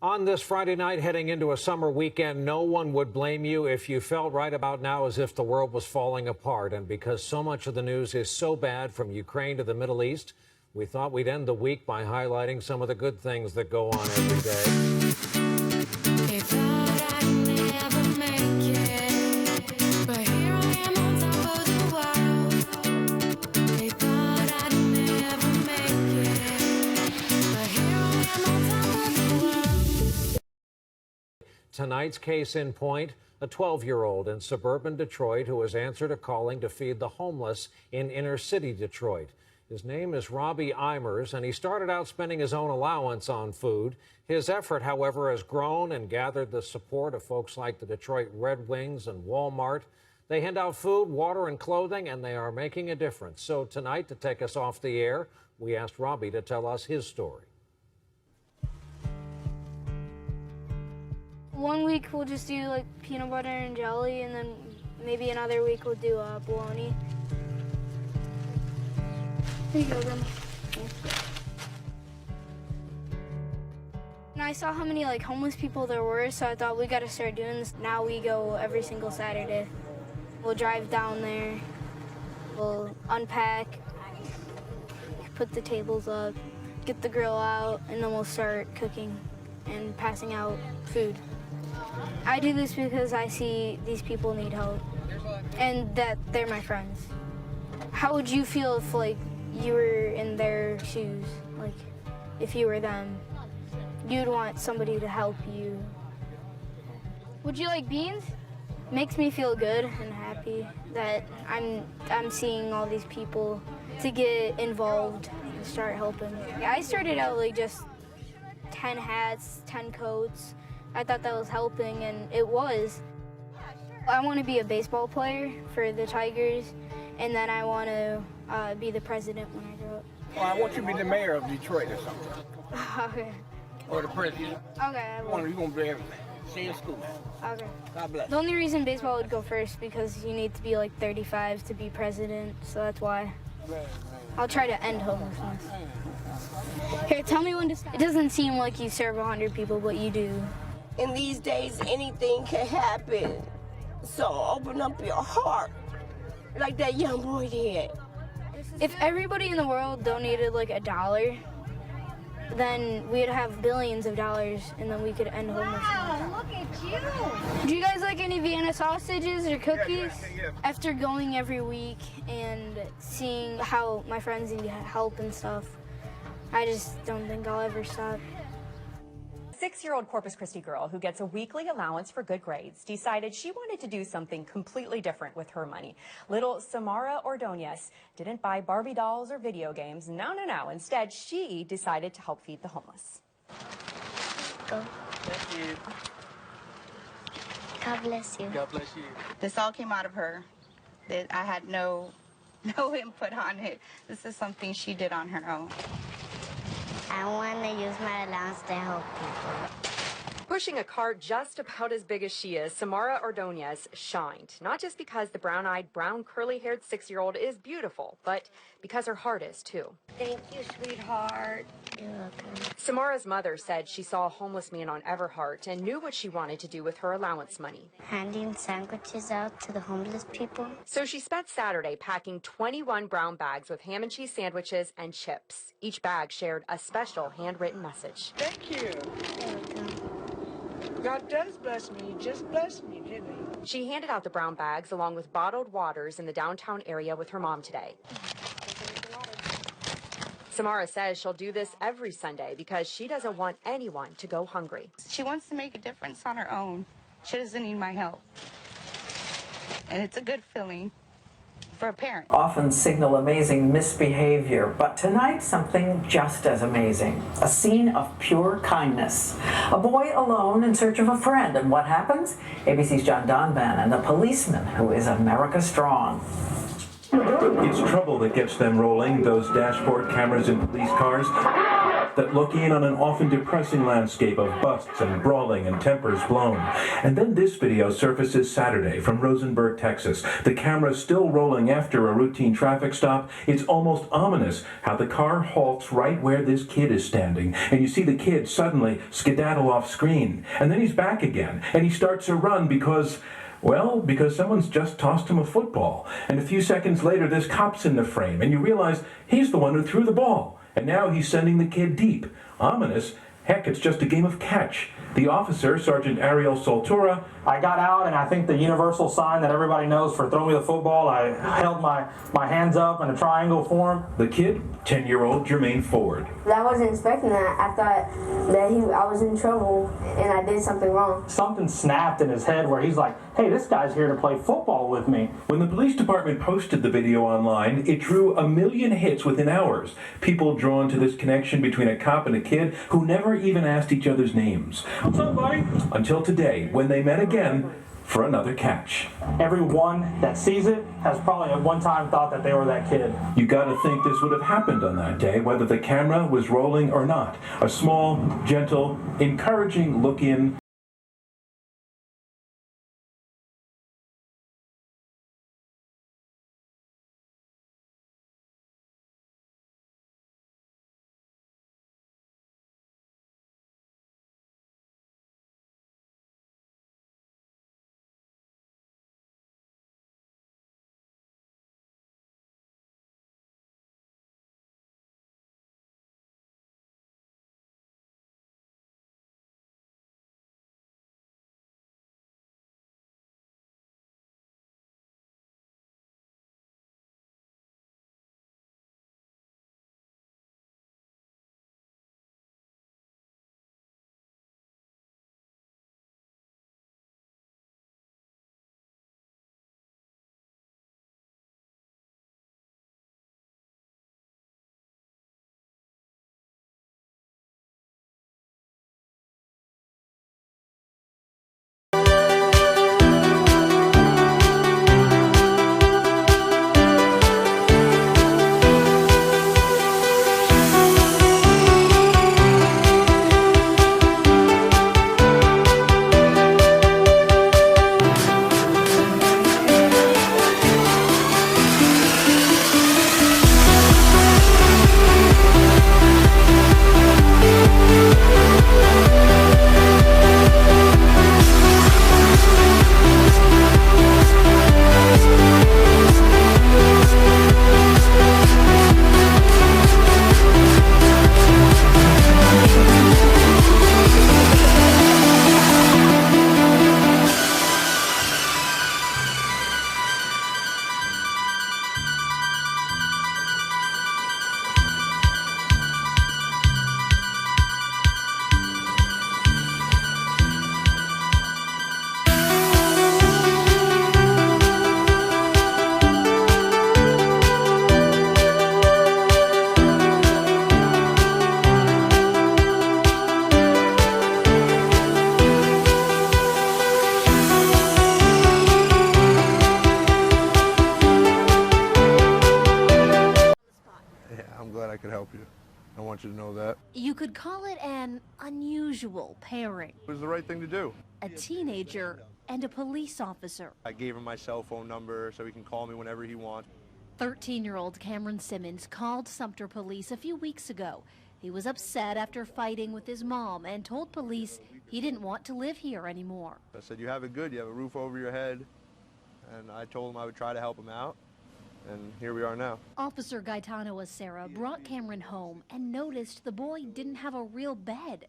On this Friday night, heading into a summer weekend, no one would blame you if you felt right about now as if the world was falling apart. And because so much of the news is so bad, from Ukraine to the Middle East, we thought we'd end the week by highlighting some of the good things that go on every day. They thought I'd never make it, but here I am on top of the world. They thought I'd never make it, but here I am on top of the world. Tonight's case in point, a 12-year-old in suburban Detroit who has answered a calling to feed the homeless in inner city Detroit. His name is Robbie Eimers, and he started out spending his own allowance on food. His effort, however, has grown and gathered the support of folks like the Detroit Red Wings and Walmart. They hand out food, water, and clothing, and they are making a difference. So tonight, to take us off the air, we asked Robbie to tell us his story. One week we'll just do like peanut butter and jelly, and then maybe another week we'll do bologna. Here you go, then. And I saw how many like homeless people there were, so I thought we got to start doing this. Now we go every single Saturday. We'll drive down there, we'll unpack, put the tables up, get the grill out, and then we'll start cooking and passing out food. I do this because I see these people need help and that they're my friends. How would you feel if like you were in their shoes? Like if you were them, you'd want somebody to help you. Would you like beans? Makes me feel good and happy that I'm seeing all these people to get involved and start helping. I started out like just 10 hats, 10 coats. I thought that was helping, and it was. I want to be a baseball player for the Tigers, and then I want to be the president when I grow up. Well, I want you to be the mayor of Detroit or something. Okay. Or the president. Okay, I will. You're going to be everything. Stay in school. Okay. God bless. The only reason baseball would go first because you need to be like 35 to be president, so that's why. I'll try to end homelessness. Here, tell me when to stop. It doesn't seem like you serve 100 people, but you do. In these days, anything can happen. So open up your heart, like that young boy did. If everybody in the world donated like $1, then we'd have billions of dollars, and then we could end homelessness. Wow, look at you! Do you guys like any Vienna sausages or cookies? After going every week and seeing how my friends need help and stuff, I just don't think I'll ever stop. 6-year-old Corpus Christi girl who gets a weekly allowance for good grades decided she wanted to do something completely different with her money. Little Samara Ordonez didn't buy Barbie dolls or video games. No. Instead, she decided to help feed the homeless. Go. Thank you. God bless you. God bless you. This all came out of her. I had no input on it. This is something she did on her own. I want to use my allowance to help people. Pushing a cart just about as big as she is, Samara Ordonez shined. Not just because the brown-eyed, brown, curly-haired 6-year-old is beautiful, but because her heart is, too. Thank you, sweetheart. You're welcome. Samara's mother said she saw a homeless man on Everhart and knew what she wanted to do with her allowance money. Handing sandwiches out to the homeless people. So she spent Saturday packing 21 brown bags with ham and cheese sandwiches and chips. Each bag shared a special handwritten message. Thank you. You're welcome. God does bless me. He just blessed me, didn't he? She handed out the brown bags along with bottled waters in the downtown area with her mom today. Samara says she'll do this every Sunday because she doesn't want anyone to go hungry. She wants to make a difference on her own. She doesn't need my help. And it's a good feeling for a parent. Often signal amazing misbehavior, but tonight something just as amazing. A scene of pure kindness. A boy alone in search of a friend, and what happens? ABC's John Donvan and the policeman who is America Strong. It's trouble that gets them rolling, those dashboard cameras in police cars. that look in on an often depressing landscape of busts and brawling and tempers blown. And then this video surfaces Saturday from Rosenberg, Texas. The camera still rolling after a routine traffic stop. It's almost ominous how the car halts right where this kid is standing, and you see the kid suddenly skedaddle off screen. And then he's back again, and he starts a run because someone's just tossed him a football. And a few seconds later, this cop's in the frame, and you realize he's the one who threw the ball. And now he's sending the kid deep. Ominous. Heck, it's just a game of catch. The officer, Sergeant Ariel Soltura. I got out, and I think the universal sign that everybody knows for throw me the football, I held my hands up in a triangle form. The kid, 10-year-old Jermaine Ford. I wasn't expecting that. I thought that I was in trouble and I did something wrong. Something snapped in his head where he's like, hey, this guy's here to play football with me. When the police department posted the video online, it drew 1 million hits within hours. People drawn to this connection between a cop and a kid who never even asked each other's names. What's up, buddy? Until today, when they met again for another catch. Everyone that sees it has probably at one time thought that they were that kid. You gotta think this would have happened on that day, whether the camera was rolling or not. A small, gentle, encouraging look in. I could help you. I want you to know that. You could call it an unusual pairing. It was the right thing to do. A teenager and a police officer. I gave him my cell phone number so he can call me whenever he wants. 13-year-old Cameron Simmons called Sumter police a few weeks ago. He was upset after fighting with his mom and told police he didn't want to live here anymore. I said, you have it good, you have a roof over your head. And I told him I would try to help him out. And here we are now. Officer Gaetano Acera brought Cameron home and noticed the boy didn't have a real bed.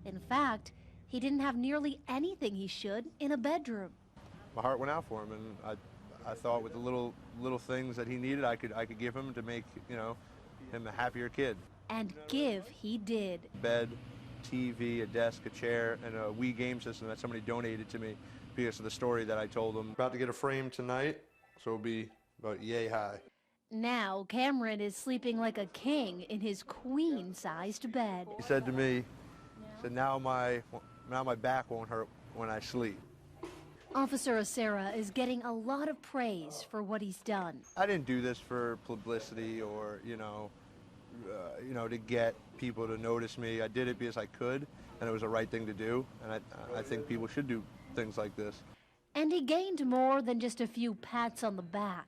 In fact, he didn't have nearly anything he should in a bedroom. My heart went out for him, and I thought with the little things that he needed, I could give him to make, you know, him a happier kid. And give he did. Bed, TV, a desk, a chair, and a Wii game system that somebody donated to me because of the story that I told them. About to get a frame tonight, so it'll be about yay high. Now Cameron is sleeping like a king in his queen-sized bed. He said to me, he said, now my back won't hurt when I sleep. Officer Acera is getting a lot of praise for what he's done. I didn't do this for publicity or, you know, you know, to get people to notice me. I did it because I could, and it was the right thing to do. And I think people should do things like this. And he gained more than just a few pats on the back.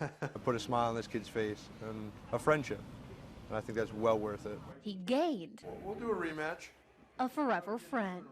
I put a smile on this kid's face and a friendship, and I think that's well worth it. He gained We'll do a rematch. a forever friend.